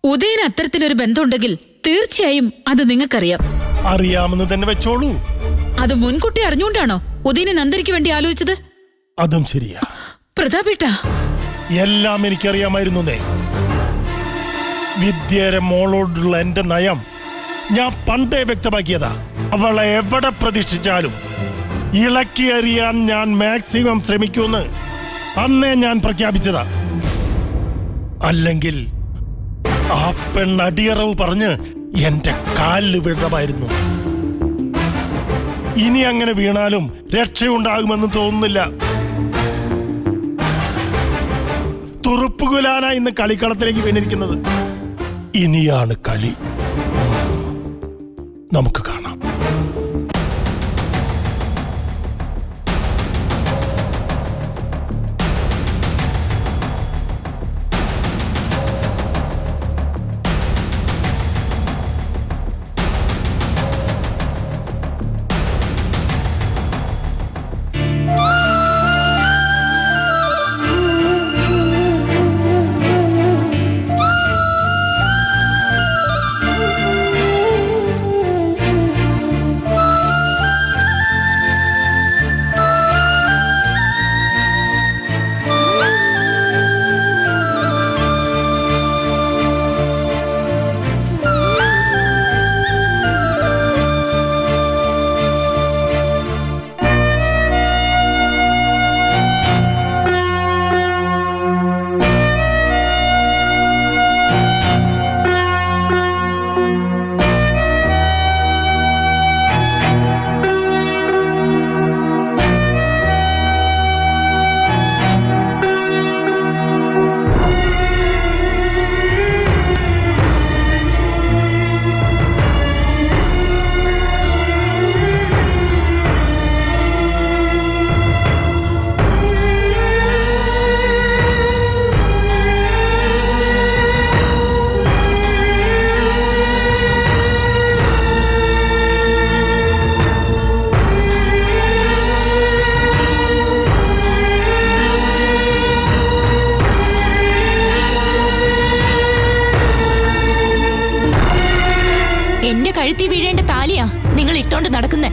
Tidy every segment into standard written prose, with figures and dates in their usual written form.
ഉദയന് അത്തരത്തിലൊരു ബന്ധമുണ്ടെങ്കിൽ തീർച്ചയായും അത് നിങ്ങൾക്കറിയാം. അറിയാമെന്ന് തന്നെ വെച്ചോളൂ. അത് മുൻകൂട്ടി അറിഞ്ഞുകൊണ്ടാണോ ഉദയനെ നന്ദനിക്ക് വേണ്ടി ആലോചിച്ചത്? അതും ശരിയാ പ്രതാപേട്ട. എല്ലാം എനിക്കറിയാമായിരുന്നേ. വിദ്യയുടെ മോളോടുള്ള എന്റെ നയം ഞാൻ പണ്ടേ വ്യക്തമാക്കിയതാ. അവളെ എവിടെ പ്രതീക്ഷിച്ചാലും ഇളക്കി അറിയാൻ ഞാൻ മാക്സിമം ശ്രമിക്കുമെന്ന് അന്നേ ഞാൻ പ്രഖ്യാപിച്ചതാ. അല്ലെങ്കിൽ ആ പെണ്ണടിയറവ് പറഞ്ഞ് എന്റെ കാലിൽ വീണമായിരുന്നു. ഇനി അങ്ങനെ വീണാലും രക്ഷയുണ്ടാകുമെന്ന് തോന്നുന്നില്ല. തുറുപ്പുകുലാന ഇന്ന് കളിക്കളത്തിലേക്ക് വീണിരിക്കുന്നത്. ഇനിയാണ് കളി. നമുക്ക് കാണാം. എന്റെ കഴുത്തി വീഴേണ്ട താലിയാ നിങ്ങൾ ഇട്ടോണ്ട് നടക്കുന്നേ.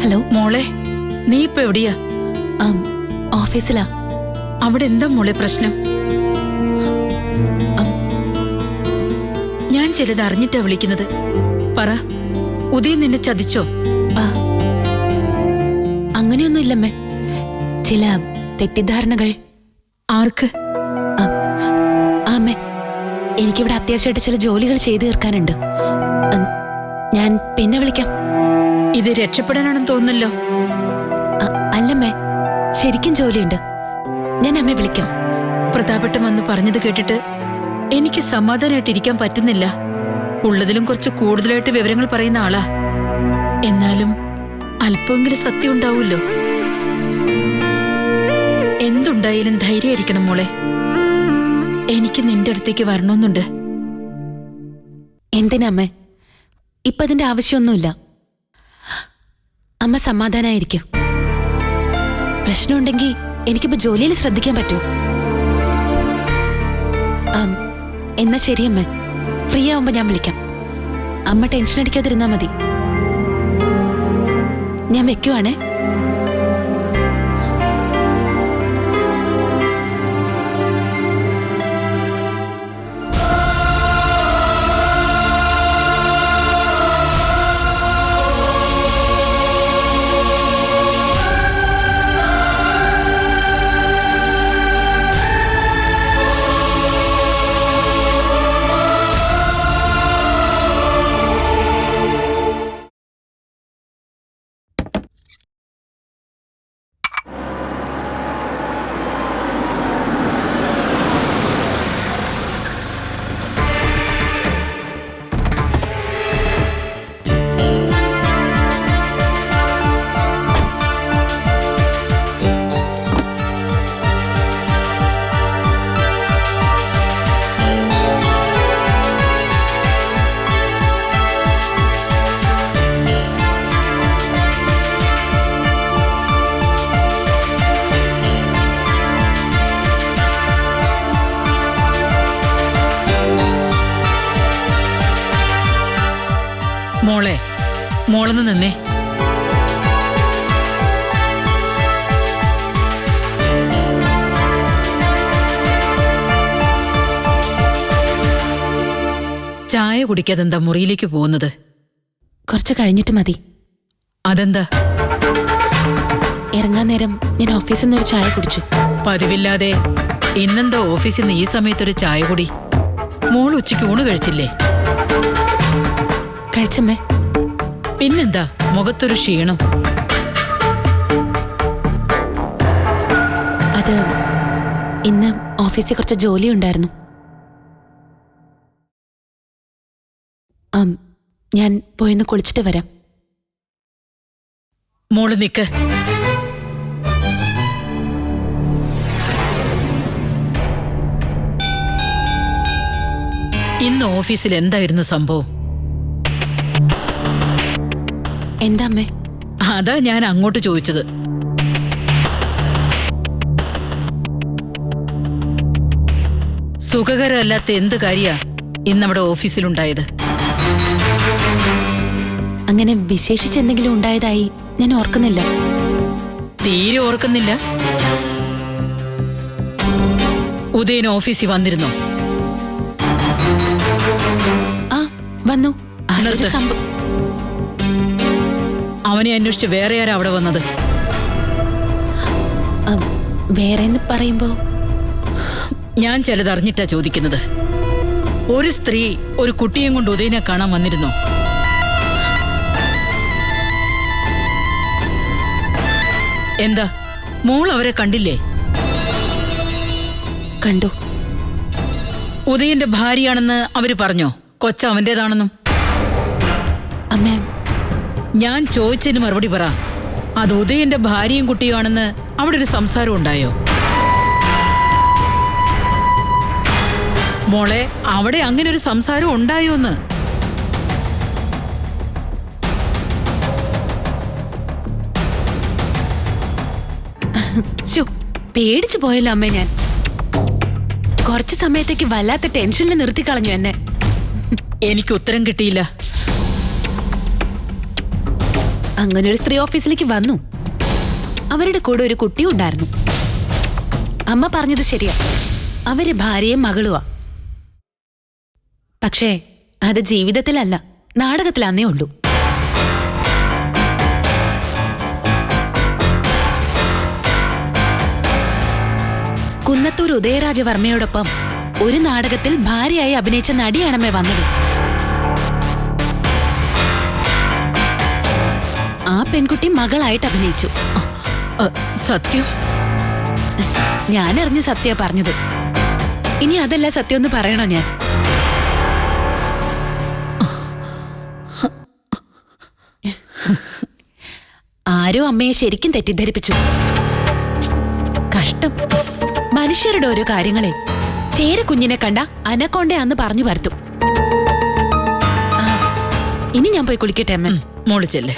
ഹലോ മോളെ, നീ ഇപ്പൊ എവിടെയാ? ഓഫീസിലാ. അവിടെ എന്താ മോളെ പ്രശ്നം? ഞാൻ ചിലത് അറിഞ്ഞിട്ടാ വിളിക്കുന്നത്. പറ, ഉദയൻ നിന്നെ ചതിച്ചോ? അങ്ങനെയൊന്നുമില്ലമ്മേ, ചില തെറ്റിദ്ധാരണകൾ. ആർക്ക്? അമ്മേ, എനിക്കിവിടെ അത്യാവശ്യമായിട്ട് ചില ജോലികൾ ചെയ്തു തീർക്കാനുണ്ട്. ഞാൻ പിന്നെ വിളിക്കാം. ഇത് രക്ഷപ്പെടാനാണെന്ന് തോന്നുന്നല്ലോ. അല്ലമ്മേ, ശരിക്കും ജോലിയുണ്ട്. ഞാൻ അമ്മയെ വിളിക്കാം. പ്രതാപേട്ടൻ വന്ന് പറഞ്ഞത് കേട്ടിട്ട് എനിക്ക് സമാധാനമായിട്ട് ഇരിക്കാൻ പറ്റുന്നില്ല. ഉള്ളതിലും കുറച്ച് കൂടുതലായിട്ട് വിവരങ്ങൾ പറയുന്ന ആളാ. എന്നാലും അല്പമെങ്കിലും സത്യം ഉണ്ടാവൂല്ലോ. എന്തുണ്ടായാലും ധൈര്യമായിരിക്കണം മോളെ. എനിക്ക് നിന്റെ അടുത്തേക്ക് വരണമെന്നുണ്ട്. എന്തിനമ്മേ? ഇപ്പൊ അതിന്റെ ആവശ്യമൊന്നുമില്ല. അമ്മ സമാധാനായിരിക്കും. പ്രശ്നമുണ്ടെങ്കിൽ എനിക്കിപ്പോ ജോലിയിൽ ശ്രദ്ധിക്കാൻ പറ്റുമോ? എന്നാ ശരിയമ്മേ, ഫ്രീ ആവുമ്പോ ഞാൻ വിളിക്കാം. അമ്മ ടെൻഷൻ അടിക്കാതിരുന്നാ മതി. ഞാൻ വെക്കുവാണേ. മോളൊന്ന് നിന്നേ. ചായ കുടിക്കാതെന്താ മുറിയിലേക്ക് പോകുന്നത്? കുറച്ച് കഴിഞ്ഞിട്ട് മതി. അതെന്താ? ഇറങ്ങാൻ നേരം ഞാൻ ഓഫീസിൽ നിന്ന് ഒരു ചായ കുടിച്ചു. പതിവില്ലാതെ ഇന്നെന്താ ഓഫീസിൽ നിന്ന് ഈ സമയത്തൊരു ചായ കുടി? മോൾ ഉച്ചയ്ക്ക് ഊണ് കഴിച്ചില്ലേ? കഴിച്ചമ്മേ. പിന്നെന്താ മുഖത്തൊരു ക്ഷീണം? അത് ഇന്ന് ഓഫീസിൽ കുറച്ച് ജോലി ഉണ്ടായിരുന്നു. ഞാൻ പോയിന്ന് കുളിച്ചിട്ട് വരാം. മോള് നിക്ക്. ഇന്ന് ഓഫീസിൽ എന്തായിരുന്നു സംഭവം? എന്താ അമ്മേ? അതാ ഞാൻ അങ്ങോട്ട് ചോദിച്ചത്. സുഖകരമല്ലാത്ത എന്ത് കാര്യാ ഇന്നവിടെ ഓഫീസിലുണ്ടായത്? അങ്ങനെ വിശേഷിച്ചെന്തെങ്കിലും ഉണ്ടായതായി ഞാൻ ഓർക്കുന്നില്ല. തീരെ ഓർക്കുന്നില്ല? ഉദയൻ ഓഫീസിൽ വന്നിരുന്നോ? ആ വന്നു. നിർത്ത്. അവനെ അന്വേഷിച്ച് വേറെ ആരാ അവിടെ വന്നത്? വേറെ എന്ന് പറയുമ്പോ ഞാൻ ചിലതറിഞ്ഞിട്ടാ ചോദിക്കുന്നത്. ഒരു സ്ത്രീ ഒരു കുട്ടിയെയും കൊണ്ട് ഉദയനെ കാണാൻ വന്നിരുന്നോ? എന്താ മോൾ അവരെ കണ്ടില്ലേ? കണ്ടു. ഉദയന്റെ ഭാര്യയാണെന്ന് അവര് പറഞ്ഞോ? കൊച്ച അവന്റേതാണെന്നും? അമ്മേ, ഞാൻ ചോദിച്ചതിന് മറുപടി പറ. അത് ഉദയന്റെ ഭാര്യയും കുട്ടിയുമാണെന്ന് അവിടെ ഒരു സംസാരം ഉണ്ടായോ? മോളെ, അവിടെ അങ്ങനെ ഒരു സംസാരം ഉണ്ടായോന്ന്? പേടിച്ചു പോയല്ലോ അമ്മേ. ഞാൻ കുറച്ചു സമയത്തേക്ക് വല്ലാത്ത ടെൻഷനിൽ നിർത്തിക്കളഞ്ഞു എന്നെ. എനിക്ക് ഉത്തരം കിട്ടിയില്ല. അങ്ങനെ ഒരു സ്ത്രീ ഓഫീസിലേക്ക് വന്നു. അവരുടെ കൂടെ ഒരു കുട്ടി ഉണ്ടായിരുന്നു. അമ്മ പറഞ്ഞത് ശരിയാ, അവര് ഭാര്യയും മകളുവാ. പക്ഷേ അത് ജീവിതത്തിലല്ല, നാടകത്തിലാന്നേ ഉള്ളൂ. കുന്നത്തൂർ ഉദയരാജവർമ്മയോടൊപ്പം ഒരു നാടകത്തിൽ ഭാര്യയായി അഭിനയിച്ച നടിയാണമ്മേ വന്നത്. ആ പെൺകുട്ടി മകളായിട്ട് അഭിനയിച്ചു. സത്യം? ഞാനറിഞ്ഞ സത്യ പറഞ്ഞത്. ഇനി അതല്ല സത്യം എന്ന് പറയണോ ഞാൻ? ആരോ അമ്മയെ ശരിക്കും തെറ്റിദ്ധരിപ്പിച്ചു. കഷ്ടം. മനുഷ്യരുടെ ഓരോ കാര്യങ്ങളെ ചേരക്കുഞ്ഞിനെ കണ്ട അനക്കൊണ്ടയാന്ന് പറഞ്ഞു പരത്തും. ഇനി ഞാൻ പോയി കുളിക്കട്ടെ അമ്മ. മോള് ചെല്ലേ.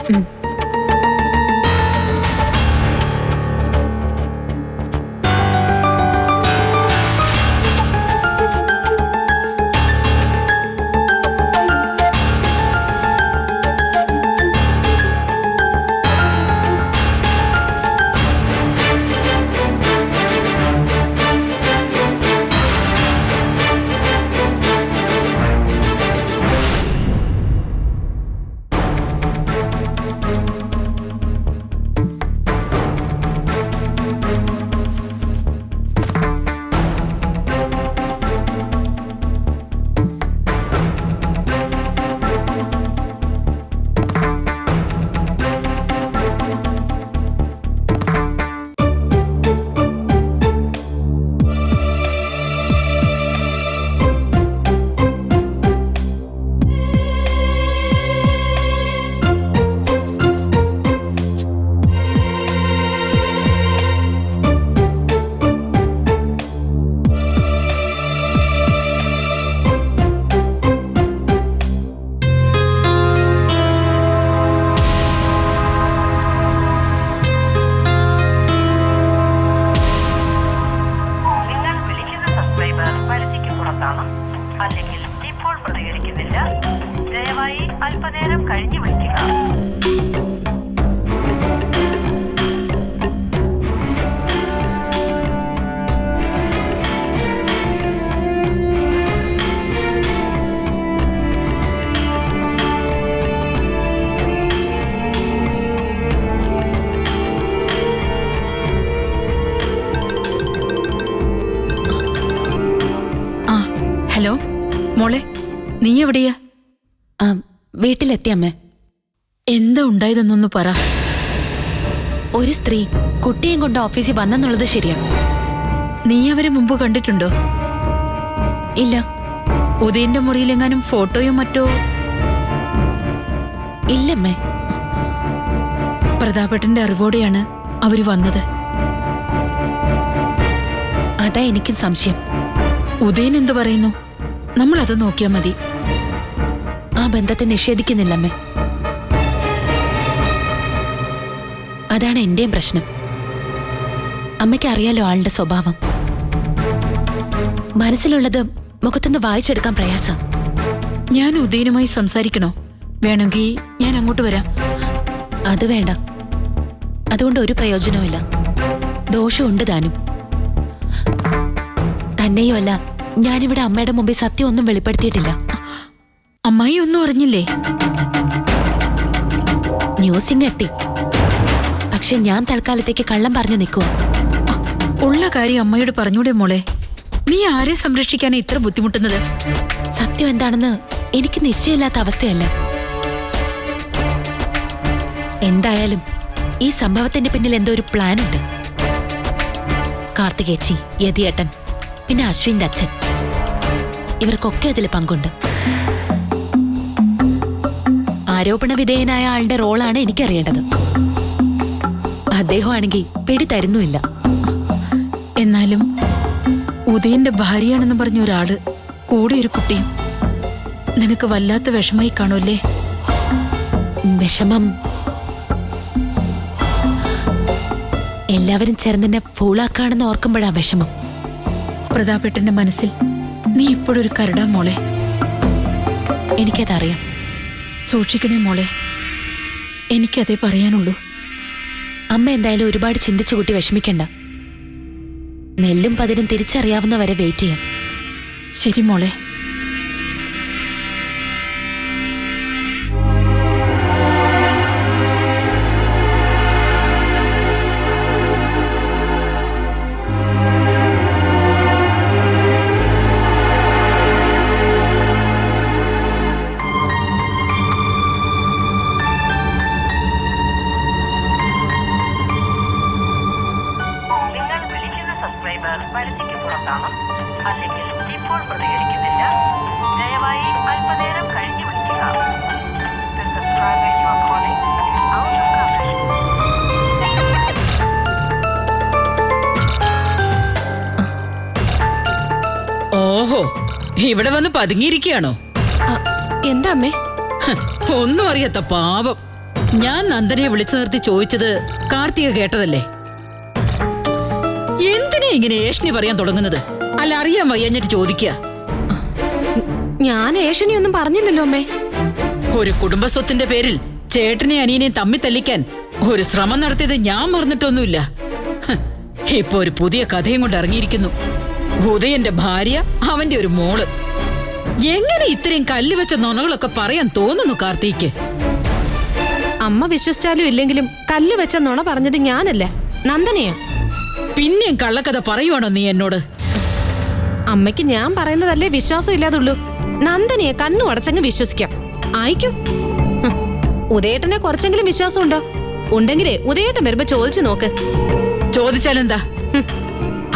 അല്പനേരം കഴിഞ്ഞു വിളിക്കുക. ഹലോ മോളെ, നീ എവിടെയാ? വീട്ടിലെത്തി അമ്മേ. എന്താ ഉണ്ടായതെന്നൊന്ന് പറ. ഒരു സ്ത്രീ കുട്ടിയെയും കൊണ്ട് ഓഫീസിൽ വന്നെന്നുള്ളത് ശരിയാണ്. നീ അവരെ മുമ്പ് കണ്ടിട്ടുണ്ടോ? ഇല്ല. ഉദയന്റെ മുറിയിലെങ്ങാനും ഫോട്ടോയോ മറ്റോ? ഇല്ലമ്മേ. പ്രതാപേട്ടന്റെ അറിവോടെയാണ് അവര് വന്നത്. അതാ എനിക്കും സംശയം. ഉദയൻ എന്തു പറയുന്നു? നമ്മൾ അത് നോക്കിയാ മതി. ആ ബന്ധത്തെ നിഷേധിക്കുന്നില്ലമ്മേ. അതാണ് എന്റെയും പ്രശ്നം. അമ്മയ്ക്ക് അറിയാലോ ആളുടെ സ്വഭാവം. മനസ്സിലുള്ളത് മുഖത്തുനിന്ന് വായിച്ചെടുക്കാൻ പ്രയാസം. ഞാൻ ഉദയനുമായി സംസാരിക്കണോ? വേണമെങ്കിൽ ഞാൻ അങ്ങോട്ട് വരാം. അത് വേണ്ട. അതുകൊണ്ട് ഒരു പ്രയോജനവുമില്ല. ദോഷമുണ്ട് താനും. തന്നെയുമല്ല, ഞാനിവിടെ അമ്മയുടെ മുമ്പിൽ സത്യം ഒന്നും വെളിപ്പെടുത്തിയിട്ടില്ല. അമ്മായി ഒന്നും അറിഞ്ഞില്ലേ? ന്യൂസിങ് എത്തി. പക്ഷെ ഞാൻ തൽക്കാലത്തേക്ക് കള്ളം പറഞ്ഞു നിൽക്കുക. ഉള്ള കാര്യം അമ്മയോട് പറഞ്ഞൂടെ മോളെ? നീ ആരെ സംരക്ഷിക്കാനാ ഇത്ര ബുദ്ധിമുട്ടുന്നത്? സത്യം എന്താണെന്ന് എനിക്ക് നിശ്ചയമില്ലാത്ത അവസ്ഥയല്ല. എന്തായാലും ഈ സംഭവത്തിന്റെ പിന്നിൽ എന്തോ ഒരു പ്ലാൻ ഉണ്ട്. കാർത്തികേച്ചി, യതിയേട്ടൻ, പിന്നെ അശ്വിന്റെ അച്ഛൻ, ഇവർക്കൊക്കെ അതിൽ പങ്കുണ്ട്. ആരോപണ വിധേയനായ ആളുടെ റോളാണ് എനിക്കറിയേണ്ടത്. അദ്ദേഹമാണെങ്കിൽ പിടി തരുന്നുമില്ല. എന്നാലും ഉദയന്റെ ഭാര്യയാണെന്ന് പറഞ്ഞ ഒരാള്, കൂടെ ഒരു കുട്ടിയും, നിനക്ക് വല്ലാത്ത വിഷമായി കാണൂല്ലേ? വിഷമം എല്ലാവരും ചേർന്നെന്നെ ഫൂളാക്കാണെന്ന് ഓർക്കുമ്പോഴാ വിഷമം. പ്രതാപേട്ടന്റെ മനസ്സിൽ നീ ഇപ്പോഴൊരു കരടാ മോളെ. എനിക്കതറിയാം. സൂക്ഷിക്കണേ മോളെ. എനിക്കതേ പറയാനുള്ളൂ. അമ്മ എന്തായാലും ഒരുപാട് ചിന്തിച്ചു കൂട്ടി വിഷമിക്കണ്ട. നെല്ലും പതിരും തിരിച്ചറിയാവുന്നവരെ വെയിറ്റ് ചെയ്യാം. ശരി മോളെ. പരിധിക്ക് പുറത്താണ്, അല്ലെങ്കിൽ ഇപ്പോൾ പ്രതികരിക്കുന്നില്ല. ദയവായി അല്പനേരം കഴിഞ്ഞു വിളിക്കുക. The subscriber you are calling is out of coverage. ഓഹോ, ഇവിടെ വന്ന് പതുങ്ങിയിരിക്കുകയാണോ? എന്താ അമ്മേ? ഒന്നും അറിയാത്ത പാവം. ഞാൻ നന്ദനെ വിളിച്ചു നിർത്തി ചോദിച്ചത് കാർത്തിക കേട്ടതല്ലേ? എന്തിനാ ഇങ്ങനെ ഏഷണി പറയാൻ തുടങ്ങുന്നത്? അല്ല, അറിയാൻ വയ്യഞ്ഞിട്ട് ചോദിക്കുക. ഞാൻ ഏഷണി ഒന്നും പറഞ്ഞില്ലല്ലോ അമ്മേ. ഒരു കുടുംബസ്വത്തിന്റെ പേരിൽ ചേട്ടനെ അനിയനെയും തമ്മി തല്ലിക്കാൻ ഒരു ശ്രമം നടത്തിയത് ഞാൻ മറന്നിട്ടൊന്നുമില്ല. ഇപ്പൊ ഒരു പുതിയ കഥയും കൊണ്ട് ഇറങ്ങിയിരിക്കുന്നു. ഉദയന്റെ ഭാര്യ, അവന്റെ ഒരു മോള്. എങ്ങനെ ഇത്രയും കല്ലുവെച്ച നുണകളൊക്കെ പറയാൻ തോന്നുന്നു കാർത്തിക്ക്? അമ്മ വിശ്വസിച്ചാലും ഇല്ലെങ്കിലും കല്ല് വെച്ച നുണ പറഞ്ഞത് ഞാനല്ല, നന്ദനയാ. പിന്നെയും കള്ളക്കഥ പറയുവാണോ നീ എന്നോട്? അമ്മയ്ക്ക് ഞാൻ പറയുന്നതല്ലേ വിശ്വാസം ഇല്ലാതുള്ളൂ. നന്ദനയെ കണ്ണു അടച്ചങ്ങ് വിശ്വസിക്കാം. ആയിക്കോ. ഉദയേട്ടനെ കുറച്ചെങ്കിലും വിശ്വാസം ഉണ്ടോ? ഉണ്ടെങ്കിലേ ഉദയേട്ടൻ വരുമ്പോ ചോദിച്ചു നോക്ക്. ചോദിച്ചാലെന്താ?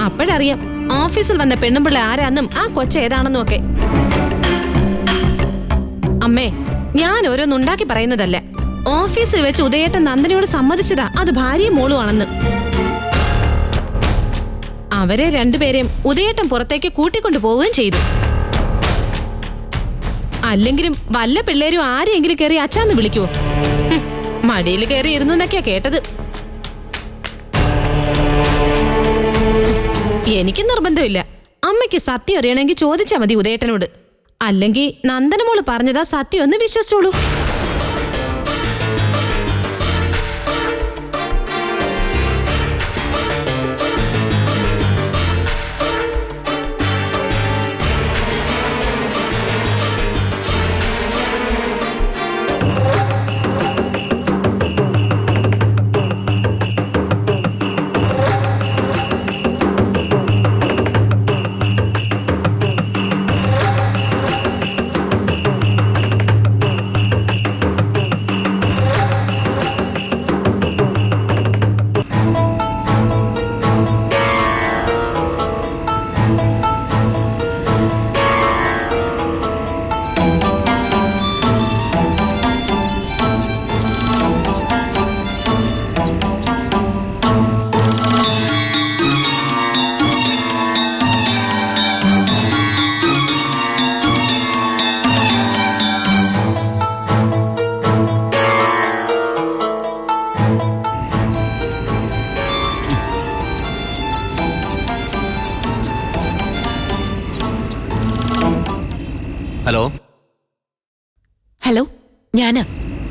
അപ്പോഴറിയാം ഓഫീസിൽ വന്ന പെണ്ണുമ്പിള്ള ആരാന്നും ആ കൊച്ചേതാണെന്നും ഒക്കെ. അമ്മേ, ഞാൻ ഓരോന്നുണ്ടാക്കി പറയുന്നതല്ല. ഓഫീസിൽ വെച്ച് ഉദയേട്ടൻ നന്ദനയോട് സമ്മതിച്ചതാ അത് ഭാര്യയും മോളും ആണെന്ന്. അവരെ രണ്ടുപേരെയും ഉദയേട്ടൻ പുറത്തേക്ക് കൂട്ടിക്കൊണ്ടു പോവുകയും ചെയ്തു. അല്ലെങ്കിലും വല്ല പിള്ളേരും ആരെയെങ്കിലും കയറി അച്ഛാന്ന് വിളിക്കുവോ? മടിയിൽ കയറി ഇരുന്നു എന്നൊക്കെയാ കേട്ടത്. എനിക്ക് നിർബന്ധമില്ല. അമ്മയ്ക്ക് സത്യം അറിയണമെങ്കിൽ ചോദിച്ചാൽ മതി ഉദയേട്ടനോട്. അല്ലെങ്കിൽ നന്ദനമോള് പറഞ്ഞതാ സത്യം ഒന്ന് വിശ്വസിച്ചോളൂ.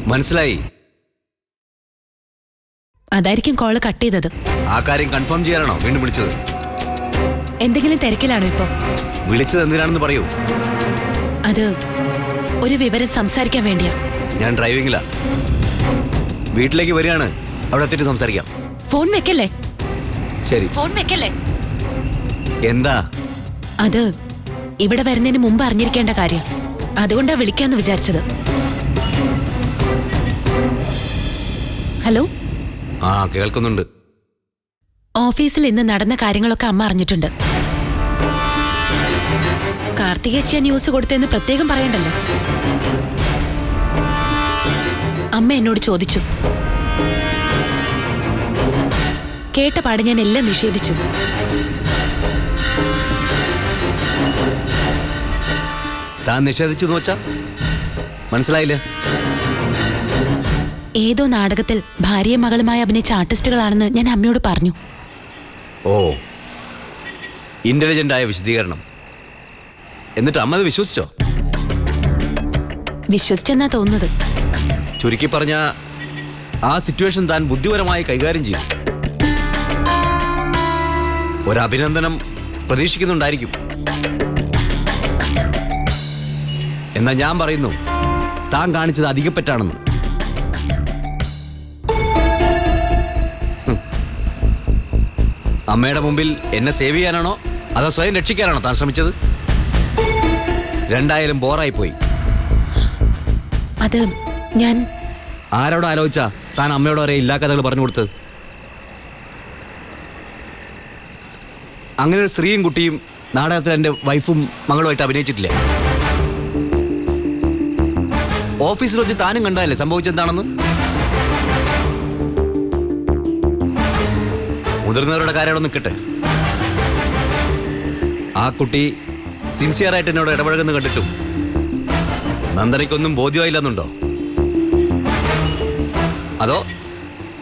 മനസ്സിലായി. അതായിരിക്കും കോള് കട്ട് ചെയ്തത്. ആ കാര്യം കൺഫേം ചെയ്യാനാണോ വീണ്ടും വിളിച്ചത്? എന്തെങ്കിലും തിരക്കിലാണോ ഇപ്പോ? വിളിച്ചത് എന്തിനാണെന്ന് പറയൂ. അത് ഒരു വിവരം സംസാരിക്കാൻ വേണ്ടിയാ. ഞാൻ ഡ്രൈവിംഗിലാ. വീട്ടിലേക്ക് വരികയാണ്. അവിടെ എത്തിയിട്ട് സംസാരിക്കാം. ഫോൺ വെക്കല്ലേ. ശരി. ഫോൺ വെക്കല്ലേ. എന്താ? അത് ഇവിടെ വരുന്നതിന് മുമ്പ് അറിഞ്ഞിരിക്കേണ്ട കാര്യം. അതുകൊണ്ടാ വിളിക്കാന്ന് വിചാരിച്ചത്. ഹലോ. ആ, കേൾക്കുന്നുണ്ട്. ഓഫീസിൽ ഇന്ന് നടന്ന കാര്യങ്ങളൊക്കെ അമ്മ അറിഞ്ഞിട്ടുണ്ട്. കാർത്തികേച്ചിയ ന്യൂസ് കൊടുത്തെന്ന് പ്രത്യേകം പറയണ്ടല്ലോ. അമ്മ എന്നോട് ചോദിച്ചു. കേട്ട പാട് ഞാൻ എല്ലാം നിഷേധിച്ചു. താൻ നിഷേധിച്ചു എന്ന് വെച്ചാ മനസ്സിലായില്ല. ഏതോ നാടകത്തിൽ ഭാര്യയും മകളുമായി അഭിനയിച്ച ആർട്ടിസ്റ്റുകളാണെന്ന് ഞാൻ അമ്മയോട് പറഞ്ഞു. ഓ, ഇന്റലിജന്റ് ആയ വിശദീകരണം. എന്നിട്ട് അമ്മ അത് വിശ്വസിച്ചോ? വിശ്വസിച്ചെന്നാ തോന്നുന്നത്. ചുരുക്കി പറഞ്ഞ ആ സിറ്റുവേഷൻ താൻ ബുദ്ധിപരമായി കൈകാര്യം ചെയ്തു. ഒരഭിനന്ദനം പ്രതീക്ഷിക്കുന്നുണ്ടായിരിക്കും. എന്നാ ഞാൻ പറയുന്നു, താൻ കാണിച്ചത് അധികപ്പറ്റാണെന്ന്. അമ്മയുടെ മുമ്പിൽ എന്നെ സേവ് ചെയ്യാനാണോ അതോ സ്വയം രക്ഷിക്കാനാണോ താൻ ശ്രമിച്ചത്? രണ്ടായാലും ബോറായിപ്പോയി. അത് ഞാൻ ആരോട് ആലോചിച്ചാ താൻ അമ്മയോട് വരെ ഇല്ലാ കഥകൾ പറഞ്ഞു കൊടുത്തത്? അങ്ങനെ ഒരു സ്ത്രീയും കുട്ടിയും നാടകത്തിൽ എൻ്റെ വൈഫും മകളുമായിട്ട് അഭിനയിച്ചിട്ടില്ലേ? ഓഫീസിൽ വെച്ച് താനും കണ്ടതല്ലേ സംഭവിച്ചെന്താണെന്ന്? മുതിർന്നവരുടെ കാര്യം നിൽക്കട്ടെ. ആ കുട്ടി സിൻസിയറായിട്ട് എന്നോട് ഇടപഴകുന്ന കണ്ടിട്ടും നന്ദനയ്ക്കൊന്നും ബോധ്യമായില്ലെന്നുണ്ടോ? അതോ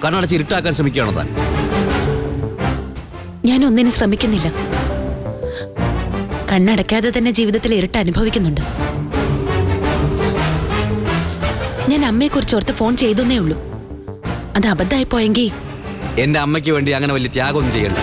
കണ്ണടച്ച് ഇരുട്ടാക്കാൻ ശ്രമിക്കുകയാണോ താൻ? ഞാൻ ഒന്നിനും ശ്രമിക്കുന്നില്ല. കണ്ണടയ്ക്കാതെ തന്നെ ജീവിതത്തിൽ ഇരുട്ട് അനുഭവിക്കുന്നുണ്ട്. ഞാൻ അമ്മയെക്കുറിച്ച് ഓർത്ത് ഫോൺ ചെയ്തെന്നേ ഉള്ളൂ. അത് അബദ്ധമായി പോയെങ്കിൽ എന്റെ അമ്മയ്ക്ക് വേണ്ടി അങ്ങനെ വലിയ ത്യാഗമൊന്നും ചെയ്യണ്ട.